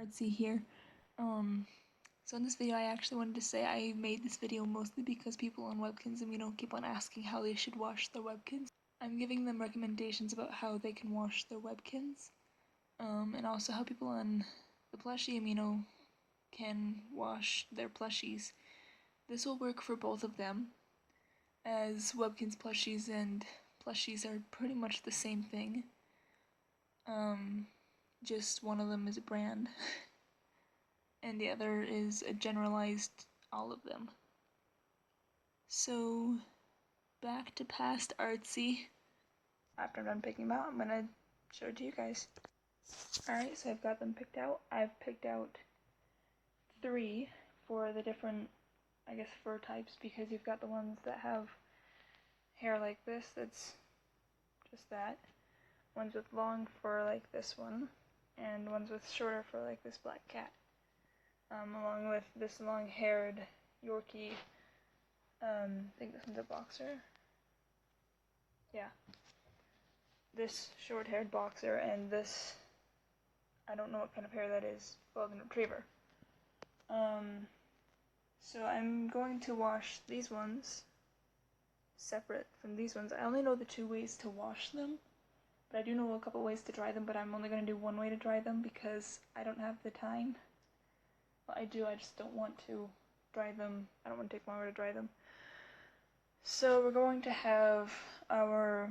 artsy here. So in this video I actually wanted to say I made this video mostly because people on Webkinz keep on asking how they should wash their Webkinz. I'm giving them recommendations about how they can wash their Webkinz, and also how people on the plushie can wash their plushies. This will work for both of them, as Webkinz plushies and plushies are pretty much the same thing. Just one of them is a brand. And the other is a generalized all of them. So, back to past artsy. After I'm done picking them out, I'm gonna show it to you guys. Alright, so I've got them picked out. I've picked out 3 for the different, fur types, because you've got the ones that have hair like this, that's just that. Ones with long fur like this one, and ones with shorter fur like this black cat. Along with this long-haired Yorkie, I think this one's a boxer. Yeah. This short-haired boxer and this, I don't know what kind of hair that is, golden retriever. So I'm going to wash these ones separate from these ones. I only know the 2 ways to wash them, but I do know a couple ways to dry them, but I'm only going to do one way to dry them because I don't have the time. Well, I do, I just don't want to dry them. I don't want to take longer to dry them. So we're going to have our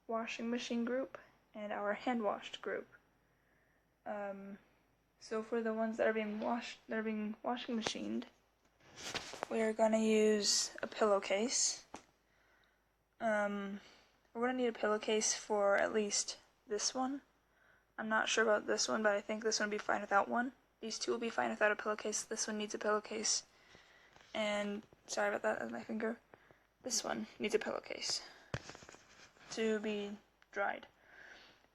washing machine group and our hand washed group. So for the ones that are being washing machined, we're gonna use a pillowcase. We're gonna need a pillowcase for at least this one. I'm not sure about this one, but I think this one would be fine without one. These 2 will be fine without a pillowcase. This one needs a pillowcase. And, sorry about that, that's my finger. This one needs a pillowcase to be dried.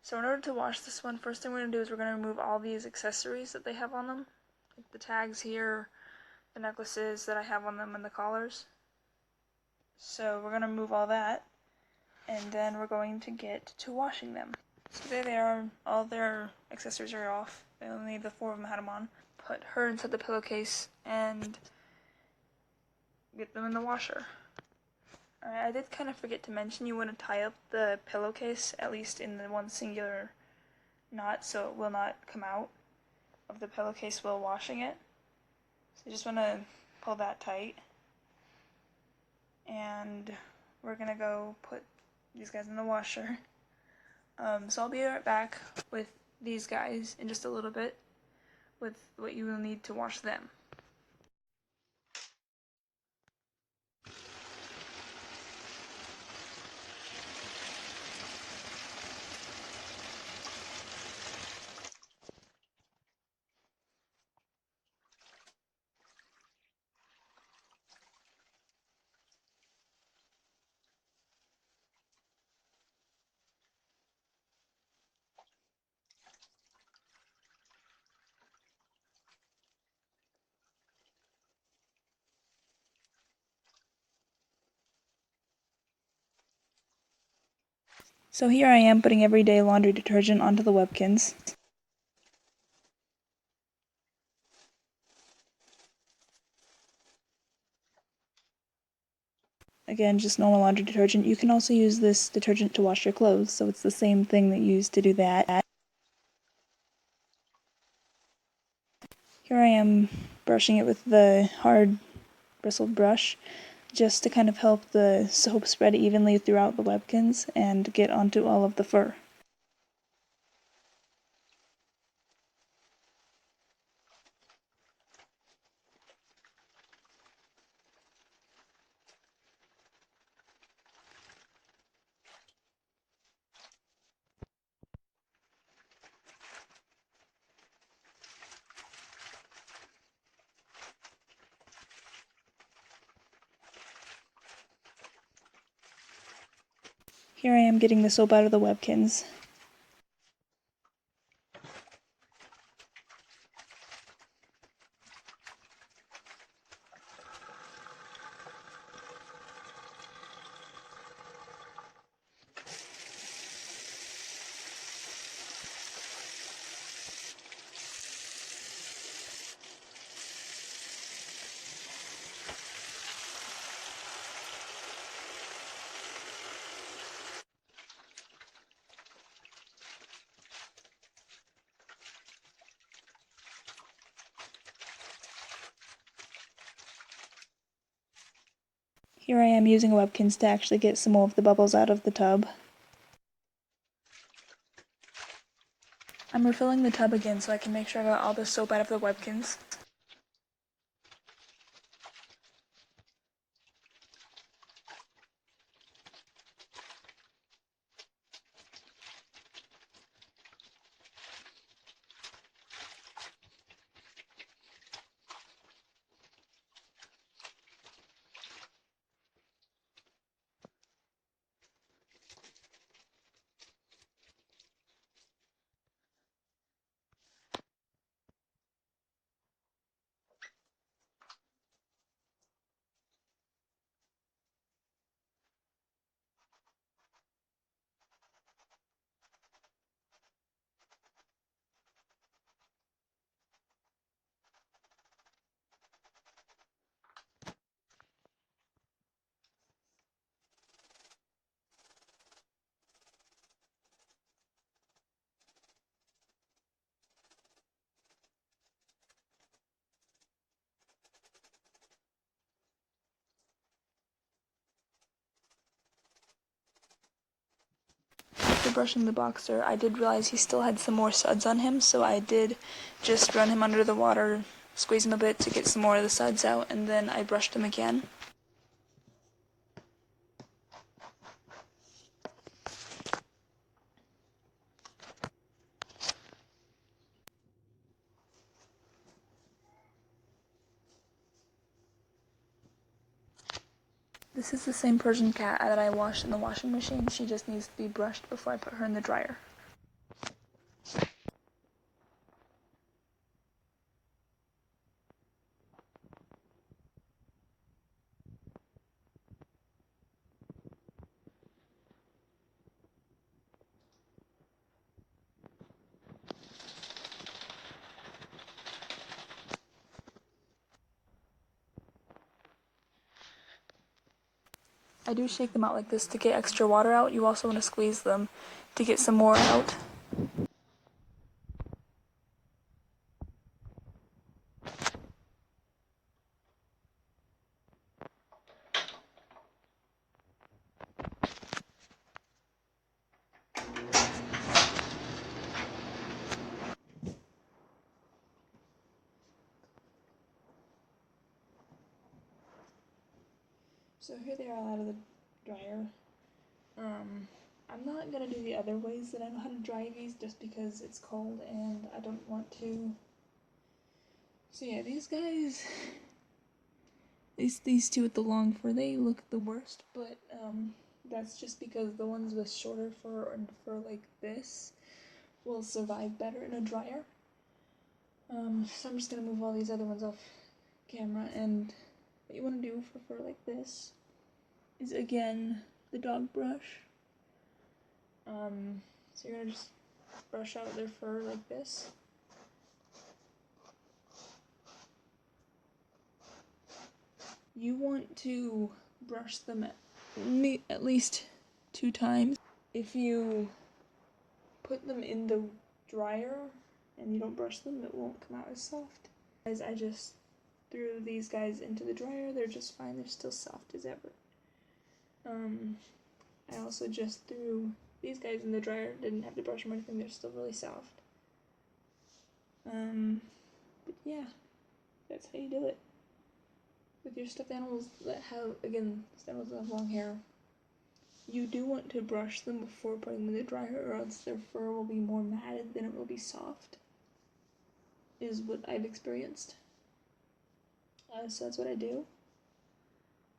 So in order to wash this one, first thing we're going to do is we're going to remove all these accessories that they have on them. Like the tags here, the necklaces that I have on them, and the collars. So we're going to remove all that, and then we're going to get to washing them. So there they are, all their accessories are off. Only the 4 of them had them on. Put her inside the pillowcase and get them in the washer. Alright, I did kind of forget to mention you want to tie up the pillowcase, at least in the one singular knot, so it will not come out of the pillowcase while washing it. So you just want to pull that tight. And we're going to go put these guys in the washer. So I'll be right back with these guys in just a little bit with what you will need to wash them. So here I am putting everyday laundry detergent onto the Webkinz. Again, just normal laundry detergent. You can also use this detergent to wash your clothes, so it's the same thing that you use to do that. Here I am brushing it with the hard bristled brush, just to kind of help the soap spread evenly throughout the Webkinz and get onto all of the fur. Here I am getting the soap out of the Webkinz. Here I am using a Webkinz to actually get some more of the bubbles out of the tub. I'm refilling the tub again so I can make sure I got all the soap out of the Webkinz. After brushing the boxer, I did realize he still had some more suds on him, so I did just run him under the water, squeeze him a bit to get some more of the suds out, and then I brushed him again. This is the same Persian cat that I washed in the washing machine. She just needs to be brushed before I put her in the dryer. I do shake them out like this to get extra water out. You also want to squeeze them to get some more out. So here they are out of the dryer. I'm not gonna do the other ways that I know how to dry these just because it's cold and I don't want to. So yeah, these guys, these two with the long fur, they look the worst, but that's just because the ones with shorter fur and fur like this will survive better in a dryer. So I'm just gonna move all these other ones off camera, and what you want to do for fur like this is again the dog brush. So you're gonna just brush out their fur like this. You want to brush them at least 2 times. If you put them in the dryer and you don't brush them, it won't come out as soft. As I just threw these guys into the dryer, they're just fine. They're still soft as ever. I also just threw these guys in the dryer. Didn't have to brush them or anything. They're still really soft. But yeah, that's how you do it. With your stuffed animals that have, again, stuffed animals that have long hair, you do want to brush them before putting them in the dryer, or else their fur will be more matted than it will be soft, is what I've experienced. So that's what I do.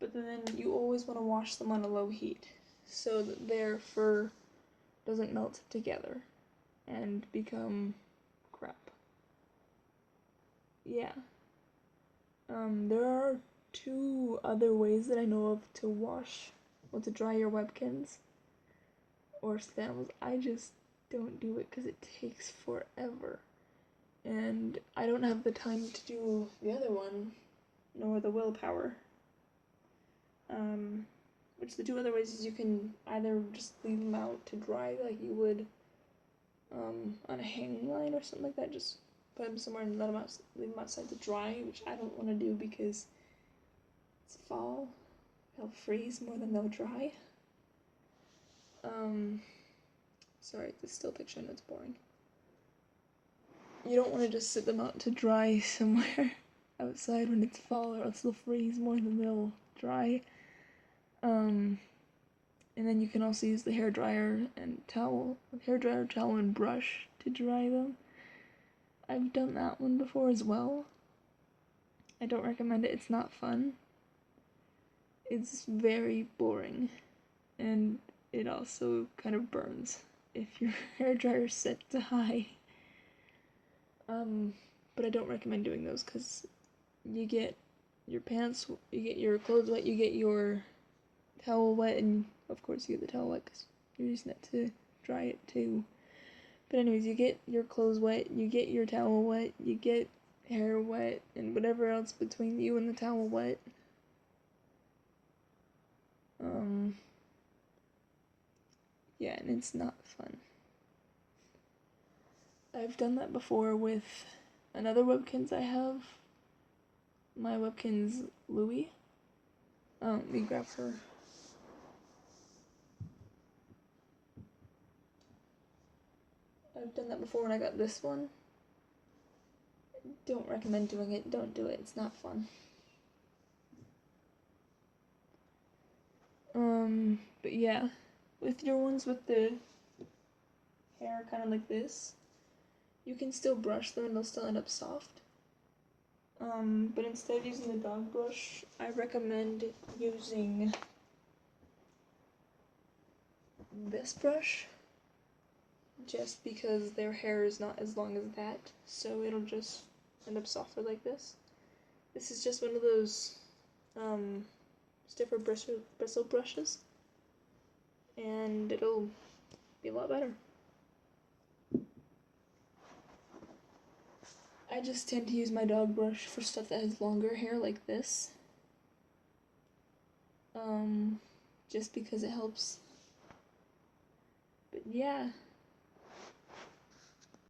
But then you always want to wash them on a low heat so that their fur doesn't melt together and become crap. Yeah. There are 2 other ways that I know of to wash, well, to dry your Webkinz or stuffed animals. I just don't do it because it takes forever. And I don't have the time to do the other one, nor the willpower. Which the 2 other ways is you can either just leave them out to dry like you would on a hanging line or something like that. Just put them somewhere and leave them outside to dry, which I don't want to do because it's fall. they'll freeze more than they'll dry. Sorry, this still picture and it's boring. You don't want to just sit them out to dry somewhere outside when it's fall, or else they'll freeze more than they'll dry. And then you can also use the hairdryer and towel, and brush to dry them. I've done that one before as well. I don't recommend it, it's not fun. It's very boring, and it also kind of burns if your hairdryer's set to high. But I don't recommend doing those because you get your pants, you get your clothes wet, you get your towel wet, and of course you get the towel wet because you're using it to dry it too. But anyways, you get your clothes wet, you get your towel wet, you get hair wet, and whatever else between you and the towel wet. Yeah, and it's not fun. I've done that before with another Webkinz I have. My Webkinz Louie. Let me grab her. I've done that before when I got this one. Don't recommend doing it. Don't do it. It's not fun. But yeah, with your ones with the hair kind of like this, you can still brush them and they'll still end up soft. But instead of using the dog brush, I recommend using this brush, just because their hair is not as long as that, so it'll just end up softer like this. This is just one of those stiffer bristle brushes, and it'll be a lot better. I just tend to use my dog brush for stuff that has longer hair like this, just because it helps. But yeah.